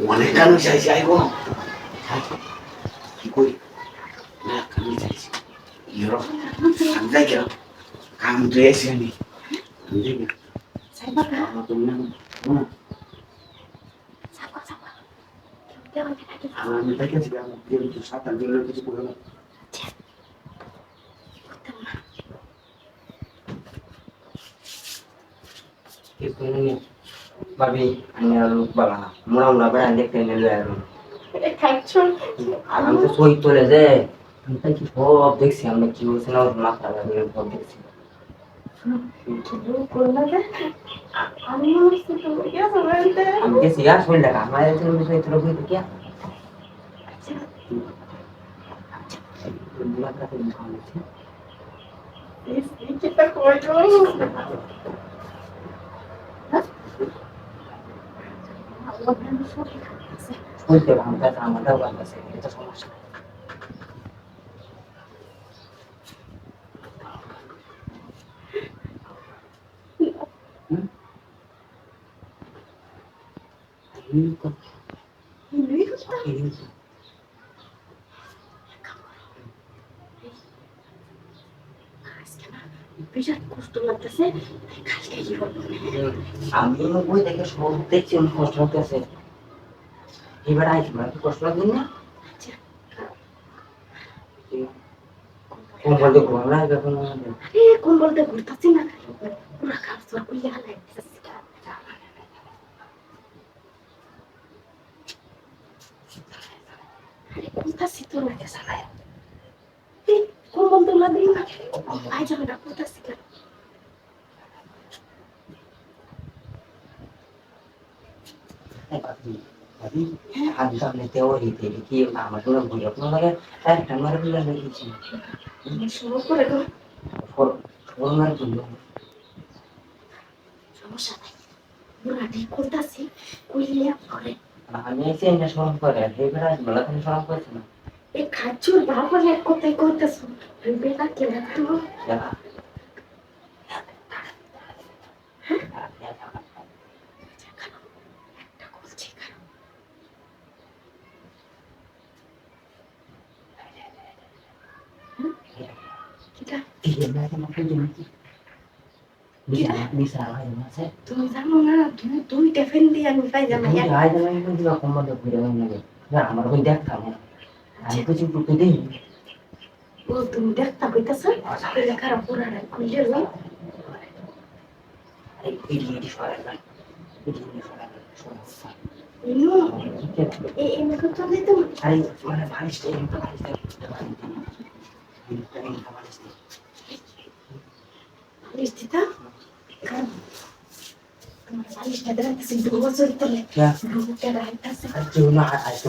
অনেক কারণ চাইছি আইবো না কি করি না কারণ চাইছি ইয়ো আমি যাই কেন কাম তুই এসে নি আমি যাই কেন সাইবা কা তুমি না সাবা সাবা কেউ কেউ আমি তাই গেছি আমি কিন্তু সাত আট দিনের কিছু করবো না ভাবি আমি আর লোক বালা না মোড়া মোড়া বেড়া দেখতে নিলে আর আমি তো সই তোলে যে আমি তাই কি সব দেখছি আমরা কি বলছি না ওর মাথা লাগে সব দেখছি আমি আমি গেছি আর শরীর লাগা আমার এখানে বিষয় তোর হইতে কি মুলাকাতে খাওয়াচ্ছি হইতে ভাঙতে আমারটাও ভাঙতেছে এটা সমস্যা বিরাট কষ্ট লাগতেছে কালকে কি হবে আমি বই দেখে সব দেখছি আমি কষ্ট লাগতেছে এবার আইছি মানে কষ্ট লাগবে না কোন বলতে ঘুম না যখন আরে কোন বলতে ঘুরতাছি না পুরা কাজ সর কইয়া হালাইতেছি আরে কোনটাছি তো লাগে সালায় কোন বলতে না দিন না আই যাবে না কোনটাছি কেন আজ সামনে তেও দিতে কি আমার কোনো ভুল আপনার লাগে একটা মারে ভুল লাগিয়েছি শুরু করে দাও ফোন মারে ভুল সমস্যা নাই পুরা ঠিক কোনটাছি কইলে করে আমি এসে না সরম করে এবার আজ বলা তুমি সরম করছ না এই খাচ্ছুর বাবার এক কথাই করতেছো বেটা কে তো একটা করছি কিটা bisa lah ya mas তুমি জানো না দুইটা ফেন দিয়ে আমি পাই জানো ya aja lah itu juga komodo bilang lagi ya আমার কই দেখতাম আমি কিছু টুকু দেই ও তুমি দেখতা কইতাছ তাহলে খারাপ পুরা না কইলে যাও এই এই সরাই না এই সরাই ইনো এই মে কত দিতে আরে মানে ভালিশ দেই লিস্টিতা কারণ তোমার বালিশটা দেখতেছি দুবছর ধরে দুটা রাইতাছে আজ না আজ